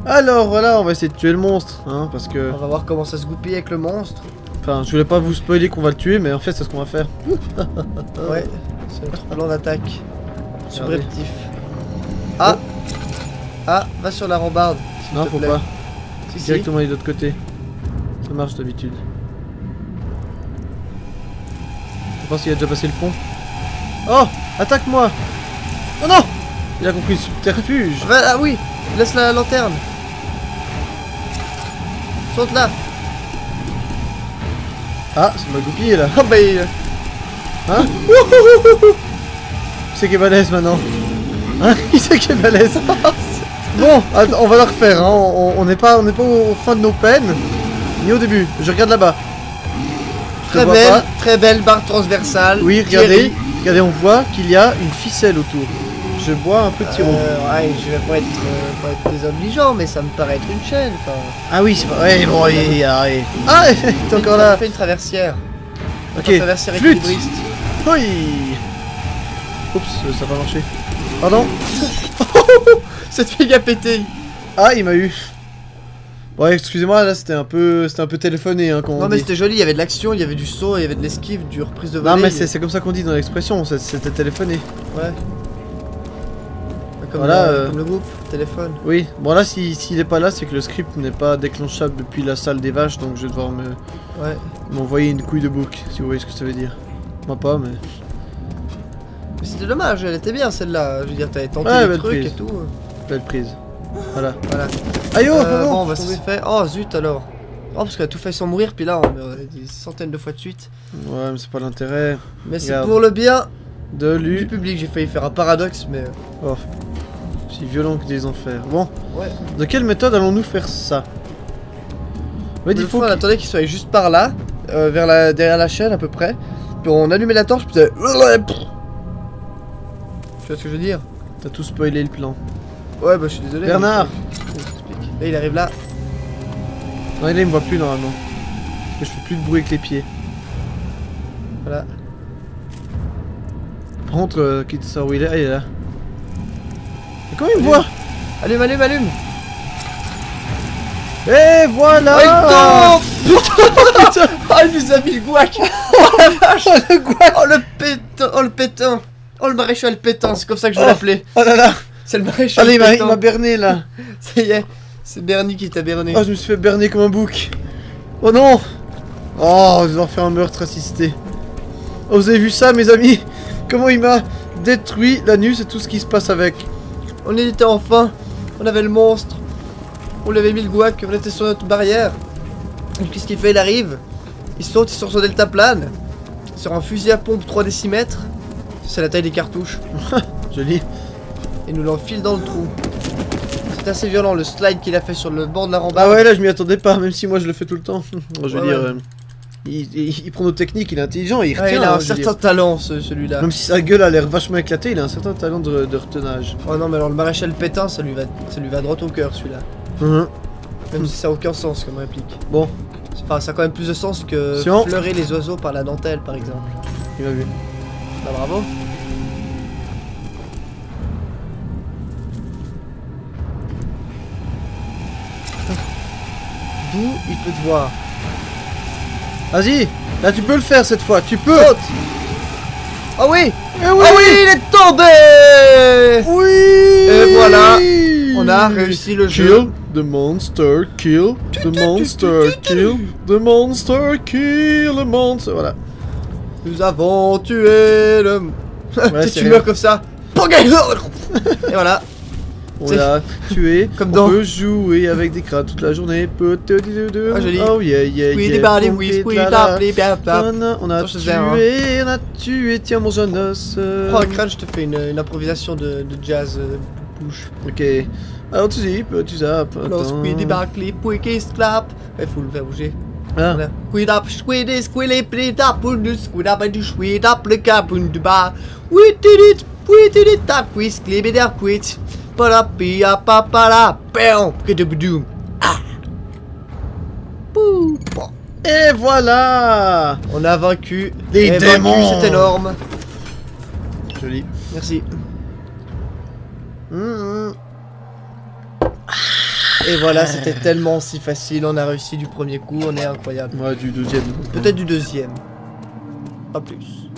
Alors voilà, on va essayer de tuer le monstre, hein, parce que... On va voir comment ça se goupille avec le monstre. Enfin, je voulais pas vous spoiler qu'on va le tuer, mais en fait c'est ce qu'on va faire. Ouais, c'est notre plan d'attaque. Subreptif. Oh. Ah, va sur la rambarde. Non, faut pas. Si, si. Directement aller de l'autre côté. Ça marche d'habitude. Je pense qu'il a déjà passé le pont. Oh, attaque-moi. Oh non. Il a compris le subterfuge. Ah oui, laisse la lanterne. Saute là. Ah, ça m'a goupillé là. Oh bah Hein? C'est qui est balèze maintenant. Hein? Qui c'est qui est balèze? Bon, attends, on va la refaire, hein. On n'est pas au fin de nos peines. Ni au début. Je regarde là-bas. très belle barre transversale. Oui, regardez. Regardez, on voit qu'il y a une ficelle autour. Je bois un petit rond. Ouais, je vais pas être désobligeant, mais ça me paraît être une chaîne. Ah oui, c'est pas... Ouais, bon, allez. Ah, t'es encore là. On fait une traversière. Ok, Une traversière flûte. équilibriste. Oui. Oups, ça va marcher. Pardon. Cette méga pété. Ah, il m'a eu. Ouais, excusez-moi, là c'était un peu téléphoné, hein, Non, mais c'était joli, il y avait de l'action, il y avait du saut, il y avait de l'esquive, du reprise de volée. Non, mais c'est comme ça qu'on dit dans l'expression, c'était téléphoné. Ouais. Comme, voilà, comme le groupe, téléphone. Oui, bon là, s'il est pas là, c'est que le script n'est pas déclenchable depuis la salle des vaches, donc je vais devoir m'envoyer une couille de bouc, si vous voyez ce que ça veut dire. Moi pas, mais... Mais c'était dommage, elle était bien celle-là. Je veux dire, t'avais tenté des trucs et tout. Belle prise. Voilà. Aïe oh, bon, bah ça s'est fait. Oh zut alors. Oh, parce qu'elle a tout fait sans mourir, puis là on meurt des centaines de fois de suite. Ouais, mais c'est pas l'intérêt. Mais c'est pour le bien du public. J'ai failli faire un paradoxe, mais... Oh, si violent que des enfers. Bon, ouais. De quelle méthode allons-nous faire ça? Ouais, il faut on attendait qu'il soit juste par là, derrière la chaîne à peu près. Puis on allumait la torche, puis ça... Tu vois ce que je veux dire? T'as tout spoilé le plan. Ouais, bah je suis désolé. Bernard! Là il arrive là. Non, là il me voit plus normalement. Parce que je fais plus de bruit avec les pieds. Voilà. Par contre, quitte ça où il est. Ah, il est là. Mais comment il me voit? Allume. Et voilà! Oh putain! Oh, il nous a mis le gouac! Oh la vache! Oh le gouac! Oh le pétain! Oh le pétain! Oh le maréchal pétain, c'est comme ça que je vais l'appeler. Oh là là! C'est le maréchal pétain. Allez, il m'a berné là. Ça y est, c'est Bernie qui t'a berné. Oh, je me suis fait berner comme un bouc. Oh non! Oh, je vais en faire un meurtre assisté. Oh, vous avez vu ça, mes amis? Comment il m'a détruit l'anus et tout ce qui se passe avec. On y était enfin. On avait le monstre. On lui avait mis le gouac, on était sur notre barrière. Et qu'est-ce qu'il fait? Il arrive. Il saute sur son deltaplane. Sur un fusil à pompe 3 décimètres. C'est la taille des cartouches. Joli. Et nous l'enfile dans le trou. C'est assez violent le slide qu'il a fait sur le bord de la rambarde. Ah ouais, là je m'y attendais pas, même si moi je le fais tout le temps. Je veux dire, ouais. Il prend nos techniques, il est intelligent, il retient. Ouais, il a un certain talent celui-là. Même si sa gueule a l'air vachement éclatée, il a un certain talent de retenage. Oh non, mais alors le maréchal pétain, ça lui va droit au cœur celui-là. Même si ça a aucun sens comme réplique. Bon. Enfin, ça a quand même plus de sens que fleurer les oiseaux par la dentelle par exemple. Il m'a vu. Bah bravo. D'où il peut te voir. Vas-y, là tu peux le faire cette fois, tu peux. Saute. Oh oui. Oui. Oh oui, il est tombé. Oui. Et voilà, on a réussi le jeu. The monster, kill the monster, kill the monster, kill the monster. Voilà. Nous avons tué le... Ouais, tu meurs comme ça. Et voilà. On l'a tué. Comme on dans... peut jouer avec des crânes toute la journée. Ah, joli. Oh yeah, yeah, on a tué, tiens mon jeune os. Prends un crâne, je te fais une improvisation de jazz bouche. Ok. Alors tu zippes, tu zappes. Squiddy Barkley, Pouiky Clap. Il faut le faire bouger. Ah. Squid up, squiddy, squilly, plit up, squid up, and squid up, le cap, and bar. We did it, tap, we squid it up, quit. Palapia, papala, bam, get up, doom. Ah. Et voilà. On a vaincu les démons. C'est énorme. Joli. Merci. Et voilà, c'était tellement si facile. On a réussi du premier coup, on est incroyable. Ouais, du deuxième. Peut-être du deuxième. Pas plus.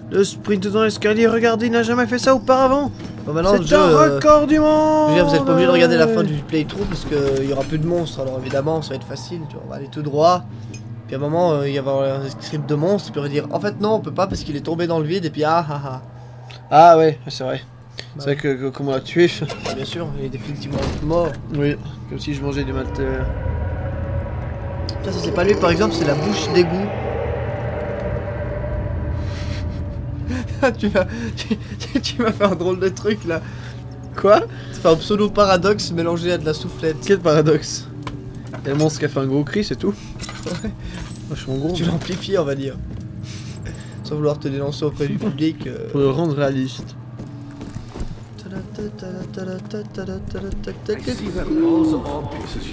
Le sprint dans l'escalier, regardez, il n'a jamais fait ça auparavant. Bon, maintenant, le C'est jeu, un record du je monde. veux dire, vous êtes pas obligé de regarder la fin du playthrough parce qu'il y aura plus de monstres. Alors évidemment, ça va être facile. Tu vois, on va aller tout droit. Puis à un moment, il y avoir un script de monstre. Et puis on va dire, en fait, non, on peut pas parce qu'il est tombé dans le vide. Et puis ah ah ah. Ah ouais, c'est vrai. Bah, C'est vrai que comme on l'a tué. bien sûr, il est définitivement mort. Oui, comme si je mangeais du malte. Ça c'est pas lui, par exemple, c'est la bouche d'égout. tu vas faire un drôle de truc là. Quoi? Tu fais un pseudo paradoxe mélangé à de la soufflette. Quel paradoxe. Il y a le monstre qui a fait un gros cri, c'est tout. Ouais. Moi, je suis en gros. Tu l'amplifies, on va dire. Sans vouloir te dénoncer auprès du public. Pour le rendre réaliste.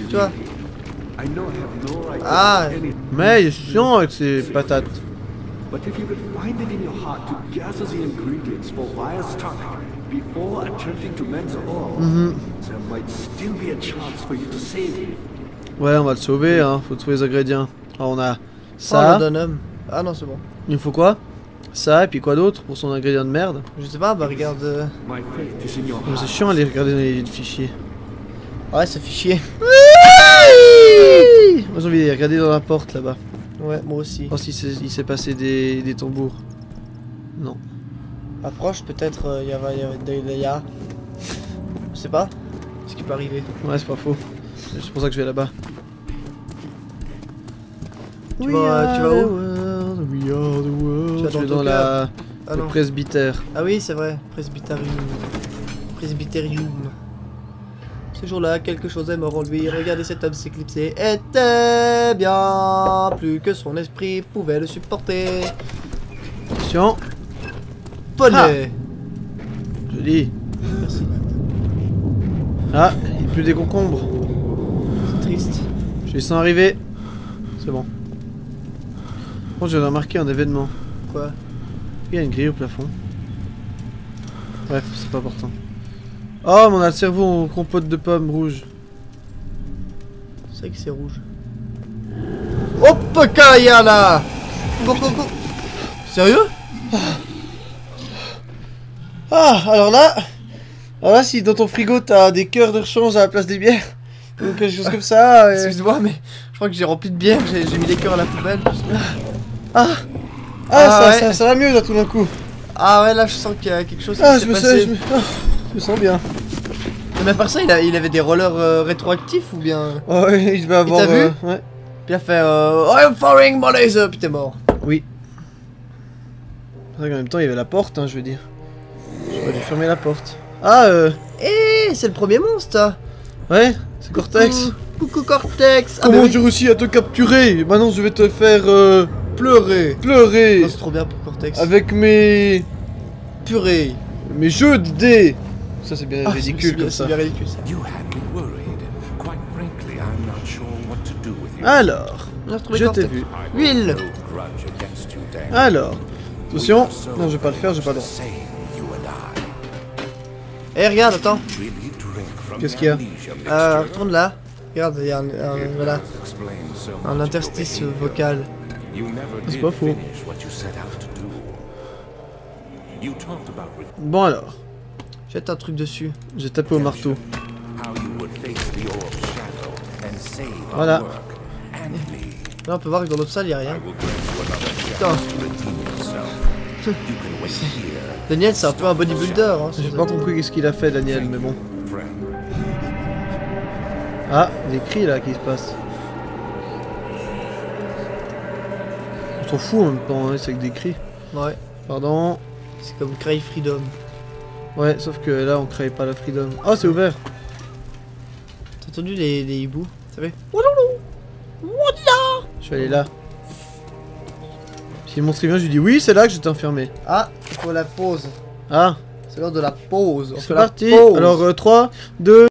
Tu vois? Ah, Mais il est chiant avec ses patates. But if you could find it in your heart to gather the ingredients for Wire's tonic before attempting to mend the ore, there might still be a chance for you to save him. Ouais, on va le sauver, hein. Faut trouver les ingrédients. Alors, on a oh, ça. l'odonum. Ah non, c'est bon. Il nous faut quoi? Ça, et puis quoi d'autre pour son ingrédient de merde? Je sais pas, bah regarde. My faith is in your Oh, heart. c'est chiant à aller regarder dans les fichiers. Ouais, ça fait chier. Moi j'ai envie de regarder dans la porte là-bas. Ouais, moi aussi. Oh, si il s'est passé des tambours. Non. Approche, peut-être il y avait des ya. Je sais pas ce qui peut arriver. Ouais, c'est pas faux. C'est pour ça que je vais là-bas. Tu vas où? We are the world. Tu vas Je vais dans dans ton la Ah le non. presbytère. Ah oui, c'est vrai. Presbyterium. Presbyterium. Ce jour-là, quelque chose est mort en lui. Regardez, cet homme s'éclipser était bien plus que son esprit pouvait le supporter. Attention. Poney. Joli. Merci. Ah, il pleut des concombres. C'est triste. Je les sens arriver. C'est bon. Bon, j'ai remarqué un événement. Quoi? Il y a une grille au plafond. Bref, c'est pas important. Oh, mais on a le cerveau en compote de pommes rouges. C'est vrai que c'est rouge. Hop, Kaya là! Sérieux? Ah, alors là, si dans ton frigo t'as des cœurs de rechange à la place des bières, ou quelque chose comme ça. Excuse-moi, mais je crois que j'ai rempli de bière, j'ai mis les cœurs à la poubelle. Ah, ouais. ça va mieux là tout d'un coup. Ah ouais, là je sens qu'il y a quelque chose qui Ah, s'est je passé. me sens bien. Mais à part ça, il avait des rollers rétroactifs ou bien... Oh, ouais, il devait avoir. t'as vu Ouais. Puis il a fait I'm firing my laser, puis t'es mort. Oui. C'est vrai qu'en même temps il y avait la porte, hein, je veux dire. J'aurais dû fermer la porte. Ah, Eh, c'est le premier monstre, ça. ouais, c'est Cortex. Coucou Cortex. Comment mais j'ai réussi à te capturer? Maintenant je vais te faire pleurer. pleurer Non, c'est trop bien pour Cortex. avec mes Purée. jeux de dés. Ça c'est bien Ah, ridicule comme c'est ça. bien ridicule ça. You had me worried. Quite frankly, I'm not sure what to do with you. Alors, On a retrouvé je t'ai Cortex. vu. Huile. No grudge against you, Dan. Alors, attention. Non, je vais pas le faire, j'ai pas le droit. Same, you and I. Eh, regarde, attends. Really drink from Qu'est-ce qu'il y a? amnesia mixture. Retourne là. Regarde, il y a voilà, Explains so un much interstice of your behavior. vocal. You never C'est did pas faux. finish what you set out to do. You talked about Bon alors, Jette un truc dessus. j'ai tapé au marteau. how you would face the orb's shadow and save our Voilà. work and me. Là, on peut voir que dans l'autre salle, il y a rien. I will grant you another Putain. chance to redeem yourself. You can wait here, Daniel, c'est un peu un bodybuilder. Hein, J'ai pas compris qu'est-ce qu'il a fait, Daniel, mais bon. friend. Ah, des cris là qui se passent. On s'en fout en même temps, hein, c'est avec des cris. Ouais, Pardon. c'est comme Cry Freedom. Ouais, sauf que là on crée pas la freedom. Oh, c'est ouvert. T'as entendu les hiboux? Ça fait. Je vais aller là. Si le monstre vient, je lui dis oui, c'est là que j'étais enfermé. Ah, il faut la pause. Ah, C'est l'heure de la pause. On c'est fait la parti. pause. Alors 3, 2.